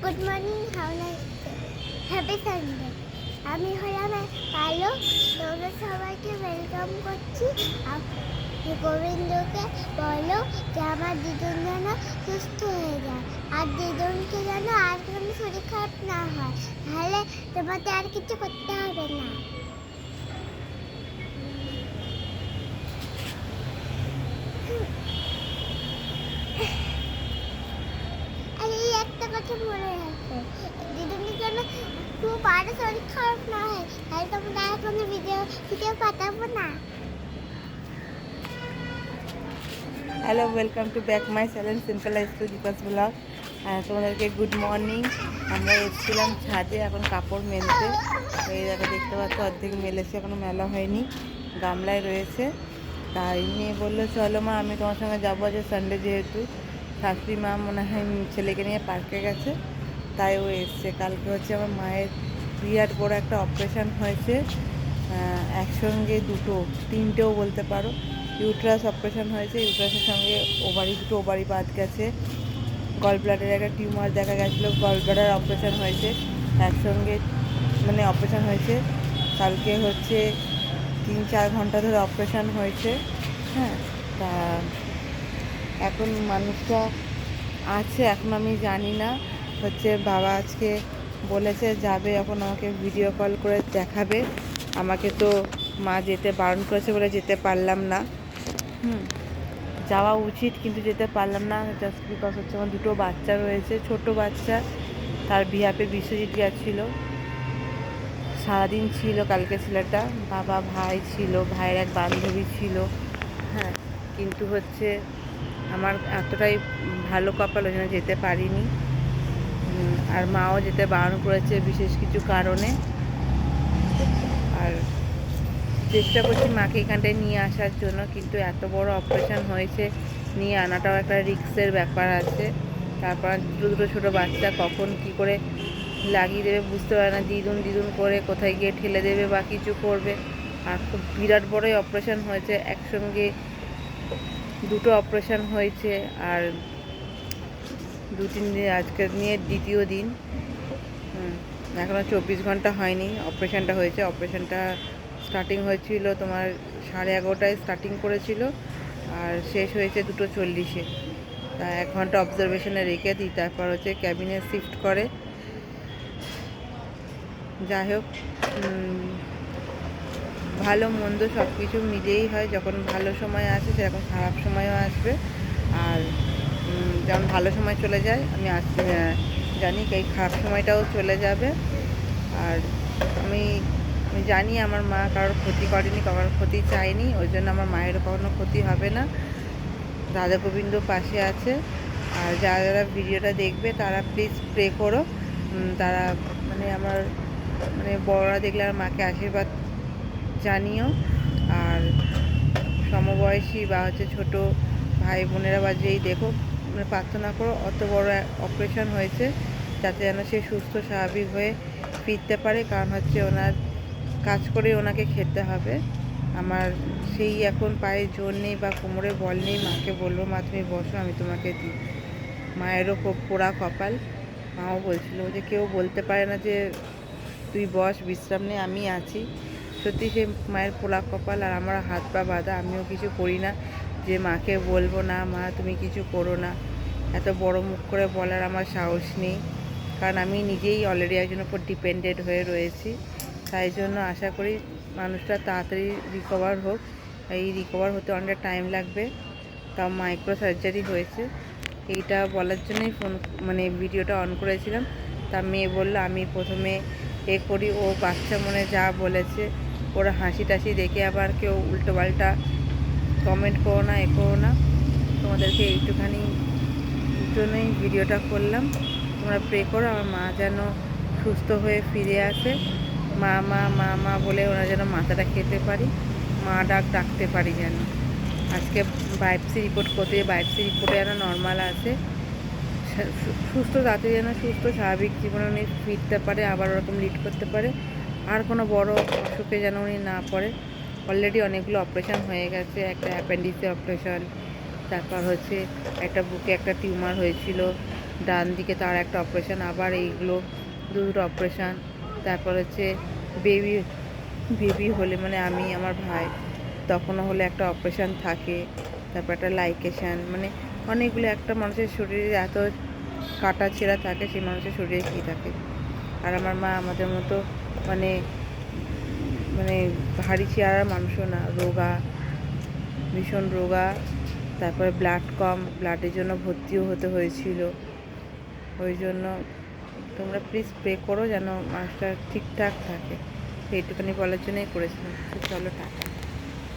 Good morning, how nice day, happy Sunday. আমি হলাম পালক। তোমরা সবাইকে ওয়েলকাম করছি। গোবিন্দকে বলো যে আমার দিদুন যেন সুস্থ হয়ে যায়, আর দিদুনকে যেন আর কোনো শরীর খারাপ না হয়, তাহলে তোমাদের আর কিছু করতে হবে না। আর এই একটা কথা মনে রাখবে, দিদুনের জন্য খুব আরো শরীর খারাপ না হয়, তাহলে তোমরা আর কোনো ভিডিও পাঠাবো না। Hello, welcome to back my channel simple life to Deepa's blog. তোমাদেরকে গুড মর্নিং। আমরা এসেছিলাম ছাদে এখন কাপড় মেলতে। এই দেখো, দেখতে পাচ্ছ অর্ধেক মেলেছে, এখনো মেলা হয়নি, গামলায় রয়েছে। তাই নিয়ে বললো চলো মা, আমি তোমার সঙ্গে যাবো, আজ সানডে যেহেতু। শাশুড়ি মা মনে হয় ছেলেকে নিয়ে পার্কে গেছে, তাই ও এসছে। কালকে হচ্ছে আমার মায়ের বিরাট বড় একটা অপারেশান হয়েছে, একসঙ্গে তিনটেও বলতে পারো। ইউট্রাস অপারেশন হয়েছে, ইউট্রাসের সঙ্গে দুটো ওভারি বাদ গেছে। গল ব্লাডারের একটা টিউমার দেখা গেছিলো, গল ব্লাডার অপারেশন হয়েছে একসঙ্গে, মানে অপারেশন হয়েছে। কালকে হচ্ছে 3-4 ঘন্টা ধরে অপারেশন হয়েছে। হ্যাঁ, তা এখন মানুষটা আছে, এখন আমি জানি না। হচ্ছে বাবা আজকে বলেছে যাবে, এখন আমাকে ভিডিও কল করে দেখাবে। আমাকে তো মা যেতে বারণ করেছে বলে যেতে পারলাম না। যাওয়া উচিত কিন্তু যেতে পারলাম না, জাস্ট বিকজ হচ্ছে আমার দুটো বাচ্চা রয়েছে, ছোট বাচ্চা। তার বিহাপে বিশ্বজিৎ গেছিলো, সারাদিন ছিল কালকে ছেলেটা। বাবা, ভাই ছিল, ভাইয়ের এক বান্ধবী ছিল। হ্যাঁ, কিন্তু হচ্ছে আমার এতটাই ভালো কপাল, ওই জন্য যেতে পারিনি। আর মাও যেতে বারণ করেছে বিশেষ কিছু কারণে। আর চেষ্টা করছি মাকে এখানটায় নিয়ে আসার জন্য, কিন্তু এত বড় অপারেশন হয়েছে, নিয়ে আনাটাও একটা রিস্কের ব্যাপার আছে। তারপর দুটো ছোটো বাচ্চা কখন কি করে লাগিয়ে দেবে বুঝতে পারে না, দিদুন করে কোথায় গিয়ে ঠেলে দেবে বা কিছু করবে। আর খুব বিরাট বড়ই অপারেশন হয়েছে, একসঙ্গে দুটো অপারেশন হয়েছে। আর 2-3 দিন, আজকে নিয়ে দ্বিতীয় দিন। এখনও 24 ঘন্টা হয়নি অপারেশানটা হয়েছে। অপারেশানটা স্টার্টিং হয়েছিল তোমার 11:30টায় স্টার্টিং করেছিল, আর শেষ হয়েছে 2:40-এ। তা 1 ঘন্টা অবজারভেশনে রেখে দিই, তারপর হচ্ছে ক্যাবিনে শিফট করে। যাই হোক, ভালো মন্দ সব কিছু মিলেই হয়। যখন ভালো সময় আসে সেরকম খারাপ সময়ও আসবে। আর যেমন ভালো সময় চলে যায়, আমি জানি এই খারাপ সময়টাও চলে যাবে। আর আমি জানি আমার মা কারোর ক্ষতি করেনি, কারোর ক্ষতি চায়নি, ওই জন্য আমার মায়েরও কখনো ক্ষতি হবে না। রাধা গোবিন্দ পাশে আছে। আর যারা যারা ভিডিওটা দেখবে তারা প্লিজ প্রে করো। তারা আমার বড়রা দেখলে আমার মাকে আশীর্বাদ জানিও। আর সমবয়সী বা হচ্ছে ছোটো ভাই বোনেরা বা যেই দেখো, প্রার্থনা করো অত বড় অপারেশন হয়েছে যাতে যেন সে সুস্থ স্বাভাবিক হয়ে ফিরতে পারে। কারণ হচ্ছে ওনার কাজ করে ওনাকে খেতে হবে। আমার সেই এখন পায়ে জোর নেই বা কোমরে বল নেই, মাকে বলবো মা তুমি বসো, আমি তোমাকে দিই। মায়েরও খুব পোড়া কপাল। মাও বলছিল যে কেউ বলতে পারে না যে তুই বস, বিশ্রাম নে, আমি আছি। সত্যি সে মায়ের পোড়া কপাল। আর আমার হাত পা বাঁধা, আমিও কিছু করি না যে মাকে বলবো না মা তুমি কিছু করো না। এত বড় মুখ করে বলার আমার সাহস নেই, কারণ আমি নিজেই অলরেডি একজনের উপর ডিপেন্ডেড হয়ে রয়েছি। তাই জন্য আশা করি মানুষটা তাড়াতাড়ি রিকভার হোক। এই রিকভার হতে অনেকটা টাইম লাগবে, তাও মাইক্রো সার্জারি হয়েছে। এইটা বলার জন্যই ভিডিওটা অন করেছিলাম। তা মেয়ে বললো আমি প্রথমে করি, ও বাচ্চা মনে যা বলেছে। ওরা হাসি টাসি দেখে আবার কেউ উল্টোপাল্টা কমেন্ট করো না, করো না। তোমাদেরকে এইটুখানি জন্যই ভিডিওটা করলাম। তোমরা প্রে করো আমার মা যেন সুস্থ হয়ে ফিরে আসে। মা মা মা মা বলে ওরা যেন মাথাটা খেতে পারি, মা ডাকতে পারি যেন। আজকে বায়োপসি রিপোর্ট করতে, বায়োপসি রিপোর্টে যেন নর্মাল আছে, সুস্থ তাতে যেন সুস্থ স্বাভাবিক জীবনে উনি ফিরতে পারে, আবার ওরকম লিড করতে পারে। আর কোনো বড় অসুখে যেন উনি না পড়ে। অলরেডি অনেকগুলো অপারেশান হয়ে গেছে, একটা অ্যাপেন্ডিক্সের অপারেশান, তারপর হচ্ছে একটা বুকে একটা টিউমার হয়েছিল, ডান দিকে তার একটা অপারেশান, আবার এইগুলো দুটো অপারেশান। তারপর হচ্ছে বেবি বেবি হলে মানে আমি আমার ভাই তখনও হলে একটা অপারেশান থাকে, তারপর একটা লাইকেশান, মানে অনেকগুলো। একটা মানুষের শরীরে এত কাটা ছেঁড়া থাকে, সেই মানুষের শরীরে কী থাকে। আর আমার মা আমাদের মতো মানে মানে ভারী চেহারার মানুষও না, রোগা, ভীষণ রোগা। তারপরে ব্লাড কম, ব্লাডের জন্য ভর্তিও হতে হয়েছিল। ওই জন্য তোমরা প্লিজ প্রে করো যেন মানুষটা ঠিকঠাক থাকে, সেইটুখানি বলার জন্যই করেছিলাম। তো চলো টাটা।